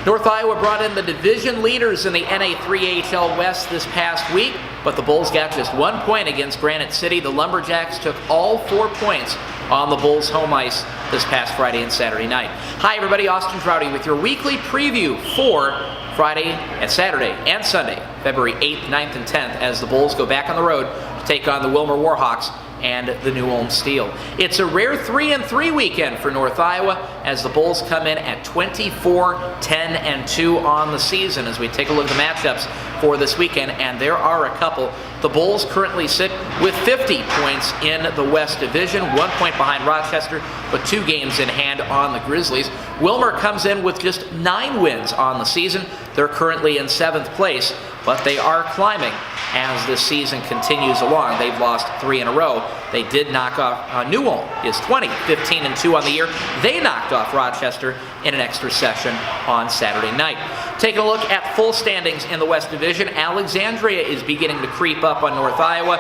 North Iowa brought in the division leaders in the NA3AHL West this past week, but the Bulls got just 1 point against Granite City. The Lumberjacks took all 4 points on the Bulls' home ice this past Friday and Saturday night. Hi everybody, Austin Trouty with your weekly preview for Friday and Saturday and Sunday, February 8th, 9th, and 10th, as the Bulls go back on the road to take on the Willmar Warhawks and the New Ulm Steel. It's a rare 3-3 weekend for North Iowa as the Bulls come in at 24-10-2 on the season as we take a look at the matchups for this weekend, and there are a couple. The Bulls currently sit with 50 points in the West Division, 1 point behind Rochester, but 2 games in hand on the Grizzlies. Willmar comes in with just 9 wins on the season. They're currently in 7th place, but they are climbing as this season continues along. They've lost 3 in a row. They did knock off New Ulm is 15-2 on the year. They knocked off Rochester in an extra session on Saturday night. Taking a look at full standings in the West Division, Alexandria is beginning to creep up on North Iowa.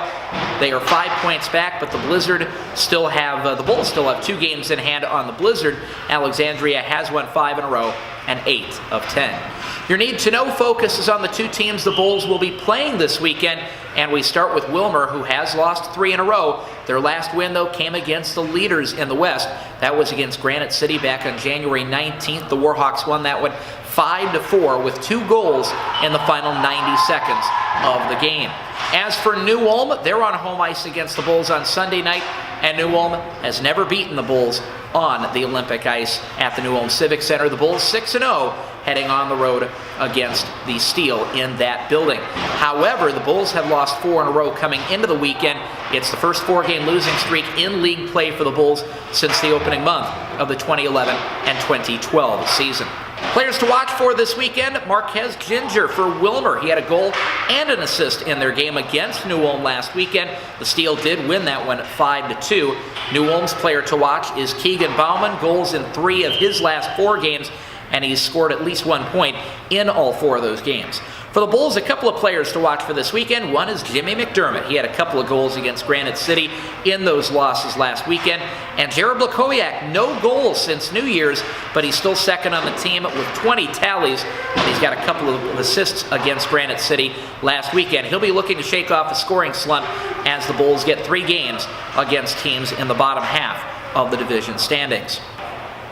They are 5 points back, but the Blizzard still have, the Bulls still have 2 games in hand on the Blizzard. Alexandria has won 5 in a row and 8 of 10. Your need to know focus is on the 2 teams the Bulls will be playing this weekend, and we start with Willmar, who has lost 3 in a row. Their last win, though, came against the leaders in the West. That was against Granite City back on January 19th. The Warhawks won that one 5-4 with 2 goals in the final 90 seconds of the game. As for New Ulm, they're on home ice against the Bulls on Sunday night, and New Ulm has never beaten the Bulls on the Olympic ice at the New Ulm Civic Center. The Bulls 6-0 heading on the road against the Steel in that building. However, the Bulls have lost 4 in a row coming into the weekend. It's the first 4-game losing streak in league play for the Bulls since the opening month of the 2011 and 2012 season. Players to watch for this weekend, Marquez Ginger for Willmar. He had a goal and an assist in their game against New Ulm last weekend. The Steel did win that one 5-2. New Ulm's player to watch is Keegan Bauman, goals in 3 of his last 4 games, and he's scored at least 1 point in all 4 of those games. For the Bulls, a couple of players to watch for this weekend. One is Jimmy McDermott. He had a couple of goals against Granite City in those losses last weekend. And Jared Blakowiak, no goals since New Year's, but he's still second on the team with 20 tallies. And he's got a couple of assists against Granite City last weekend. He'll be looking to shake off a scoring slump as the Bulls get 3 games against teams in the bottom half of the division standings.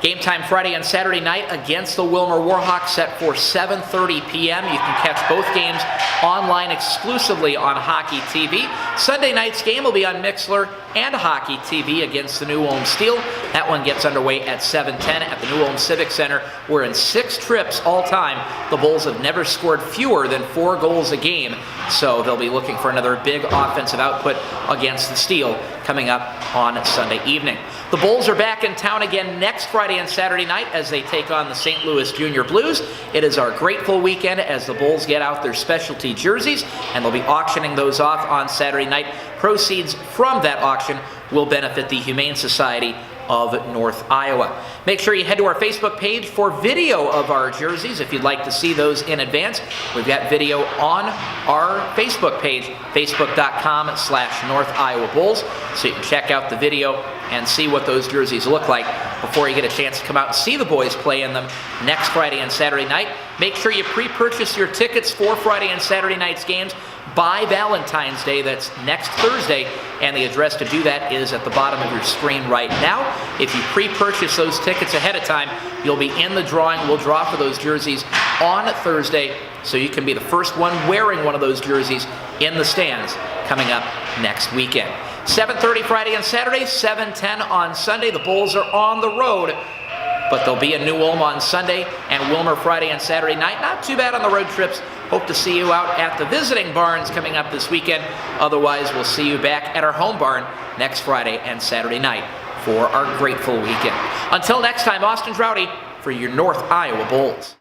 Game time Friday and Saturday night against the Willmar Warhawks set for 7:30 p.m. You can catch both games online exclusively on Hockey TV. Sunday night's game will be on Mixlr and Hockey TV against the New Ulm Steel. That one gets underway at 7:10 at the New Ulm Civic Center, where in 6 trips all time, the Bulls have never scored fewer than 4 goals a game. So they'll be looking for another big offensive output against the Steel coming up on Sunday evening. The Bulls are back in town again next Friday and Saturday night as they take on the St. Louis Junior Blues. It is our grateful weekend as the Bulls get out their specialty jerseys, and they'll be auctioning those off on Saturday night. Proceeds from that auction will benefit the Humane Society of North Iowa. Make sure you head to our Facebook page for video of our jerseys if you'd like to see those in advance. We've got video on our Facebook page, facebook.com/North Iowa Bulls, so you can check out the video and see what those jerseys look like before you get a chance to come out and see the boys play in them next Friday and Saturday night. Make sure you pre-purchase your tickets for Friday and Saturday night's games by Valentine's Day. That's next Thursday, and the address to do that is at the bottom of your screen right now. If you pre-purchase those tickets ahead of time, you'll be in the drawing. We'll draw for those jerseys on Thursday, so you can be the first one wearing one of those jerseys in the stands coming up next weekend. 7:30 Friday and Saturday, 7:10 on Sunday. The Bulls are on the road, but they'll be in New Ulm on Sunday and Willmar Friday and Saturday night. Not too bad on the road trips. Hope to see you out at the visiting barns coming up this weekend. Otherwise, we'll see you back at our home barn next Friday and Saturday night for our grateful weekend. Until next time, Austin Trouty for your North Iowa Bulls.